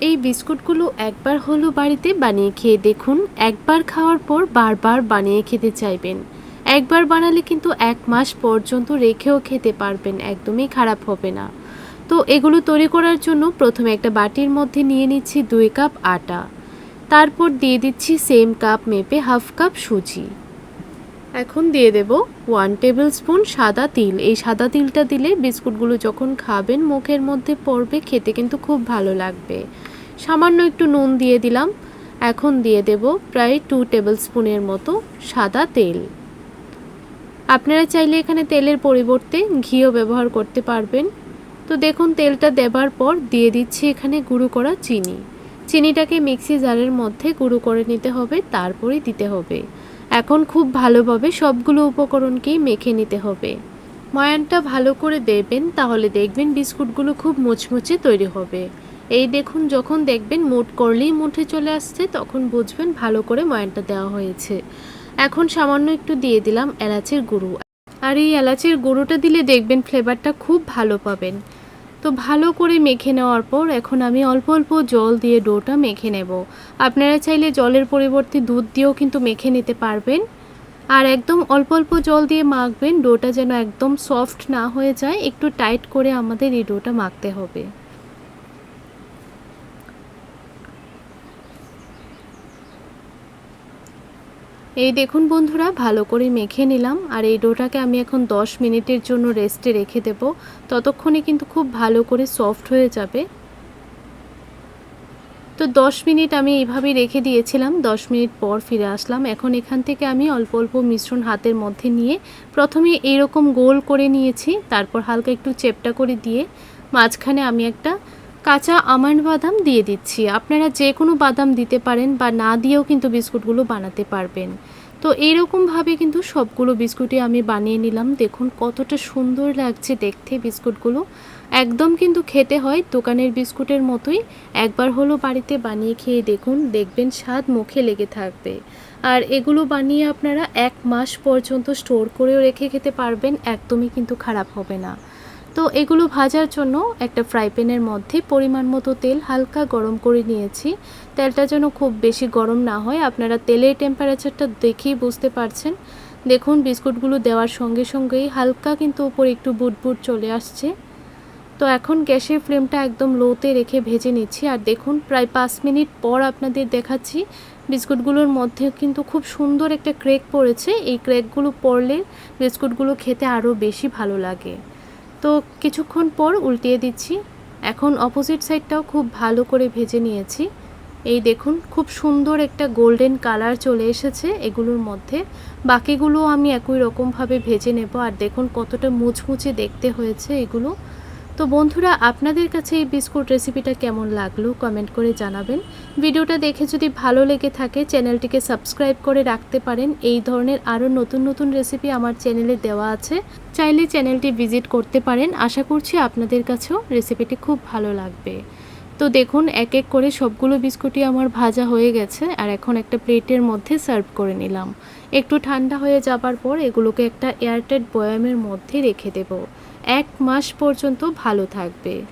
এই বিস্কুটগুলো একবার হলো বাড়িতে বানিয়ে খেয়ে দেখুন, একবার খাওয়ার পর বারবার বানিয়ে খেতে চাইবেন। একবার বানালে কিন্তু 1 মাস পর্যন্ত রেখেও খেতে পারবেন, একদমই খারাপ হবে না। তো এগুলো তৈরি করার জন্য প্রথমে একটা বাটির মধ্যে নিয়ে নিচ্ছি 2 কাপ আটা, তারপর দিয়ে দিচ্ছি সেম কাপ মেপে হাফ কাপ সুজি। এখন দিয়ে দেব 1 টেবিল স্পুন সাদা তিল। এই সাদা তিলটা দিলে বিস্কুটগুলো যখন খাবেন মুখের মধ্যে পড়বে, খেতে কিন্তু খুব ভালো লাগবে। সামান্য একটু নুন দিয়ে দিলাম। এখন দিয়ে দেব প্রায় 2 টেবিল স্পুনের মতো সাদা তেল। আপনারা চাইলে এখানে তেলের পরিবর্তে ঘিও ব্যবহার করতে পারবেন। তো দেখুন তেলটা দেবার পর দিয়ে দিচ্ছি এখানে গুঁড়ো করা চিনি। চিনিটাকে মিক্সি জারের মধ্যে গুঁড়ো করে নিতে হবে, তারপরে দিতে হবে। এখন খুব ভালোভাবে সবগুলো উপকরণকেই মেখে নিতে হবে। ময়ানটা ভালো করে দেবেন, তাহলে দেখবেন বিস্কুটগুলো খুব মুচমুচে তৈরি হবে। এই দেখুন, যখন দেখবেন মুঠ করলেই মুঠে চলে আসছে, তখন বুঝবেন ভালো করে ময়ানটা দেওয়া হয়েছে। এখন সামান্য একটু দিয়ে দিলাম এলাচের গুঁড়ো। আর এই এলাচের গুঁড়োটা দিলে দেখবেন ফ্লেভারটা খুব ভালো পাবেন। তো ভালো করে মেখে নেওয়ার পর এখন আমি অল্প অল্প জল দিয়ে ডোটা মেখে নেব। আপনারা চাইলে জলের পরিবর্তে দুধ দিয়েও কিন্তু মেখে নিতে পারবেন। আর একদম অল্প অল্প জল দিয়ে মাখবেন, ডোটা যেন একদম সফট না হয়ে যায়, একটু টাইট করে আমাদের এই ডোটা মাখতে হবে। এই দেখুন বন্ধুরা, ভালো করে মেখে নিলাম। আর এই ডোটাকে আমি এখন 10 মিনিটের জন্য রেস্টে রেখে দেব। ততক্ষণে কিন্তু খুব ভালো করে সফট হয়ে যাবে। তো 10 মিনিট আমি এইভাবেই রেখে দিয়েছিলাম। 10 মিনিট পর ফিরে আসলাম। এখন এখান থেকে আমি অল্প অল্প মিশ্রণ হাতের মধ্যে নিয়ে প্রথমে এইরকম গোল করে নিয়েছি, তারপর হালকা একটু চেপটা করে দিয়ে মাঝখানে আমি একটা কাঁচা আমন্ড বাদাম দিয়ে দিচ্ছি। আপনারা যে কোনো বাদাম দিতে পারেন বা না দিয়েও কিন্তু বিস্কুটগুলো বানাতে পারবেন। তো এইরকমভাবে কিন্তু সবগুলো বিস্কুটই আমি বানিয়ে নিলাম। দেখুন কতটা সুন্দর লাগছে দেখতে বিস্কুটগুলো। একদম কিন্তু খেতে হয় দোকানের বিস্কুটের মতোই। একবার হলো বাড়িতে বানিয়ে খেয়ে দেখুন, দেখবেন স্বাদ মুখে লেগে থাকবে। আর এগুলো বানিয়ে আপনারা 1 মাস পর্যন্ত স্টোর করেও রেখে খেতে পারবেন, একদমই কিন্তু খারাপ হবে না। তো এগুলো ভাজার জন্য একটা ফ্রাই প্যানের মধ্যে পরিমাণ মতো তেল হালকা গরম করে নিয়েছি। তেলটা যেন খুব বেশি গরম না হয়, আপনারা তেলের টেম্পারেচারটা দেখেই বুঝতে পারছেন। দেখুন বিস্কুটগুলো দেওয়ার সঙ্গে সঙ্গেই হালকা কিন্তু উপরে একটু বুটবুট চলে আসছে। তো এখন গ্যাসের ফ্লেমটা একদম লোতে রেখে ভেজে নিচ্ছি। আর দেখুন প্রায় 5 মিনিট পর আপনাদের দেখাচ্ছি, বিস্কুটগুলোর মধ্যে কিন্তু খুব সুন্দর একটা ক্র্যাক পড়েছে। এই ক্র্যাকগুলো পড়লে বিস্কুটগুলো খেতে আরও বেশি ভালো লাগে। তো কিছুক্ষণ পর উল্টিয়ে দিচ্ছি। এখন অপোজিট সাইডটাও খুব ভালো করে ভেজে নিয়েছি। এই দেখুন খুব সুন্দর একটা গোল্ডেন কালার চলে এসেছে এগুলোর মধ্যে। বাকিগুলো আমি একই রকমভাবে ভেজে নেব। আর দেখুন কতটা মুচমুচে দেখতে হয়েছে এগুলো। তো বন্ধুরা, আপনাদের কাছে এই বিস্কুট রেসিপিটা কেমন লাগলো কমেন্ট করে জানাবেন। ভিডিওটা দেখে যদি ভালো লেগে থাকে চ্যানেলটিকে সাবস্ক্রাইব করে রাখতে পারেন। এই ধরনের আরও নতুন নতুন রেসিপি আমার চ্যানেলে দেওয়া আছে, চাইলে চ্যানেলটি ভিজিট করতে পারেন। আশা করছি আপনাদের কাছেও রেসিপিটি খুব ভালো লাগবে। তো দেখুন এক এক করে সবগুলো বিস্কুটই আমার ভাজা হয়ে গেছে। আর এখন একটা প্লেটের মধ্যে সার্ভ করে নিলাম। একটু ঠান্ডা হয়ে যাবার পর এগুলোকে একটা এয়ারটাইট বয়ামের মধ্যে রেখে দেব। 1 মাস পর্যন্ত ভালো থাকবে।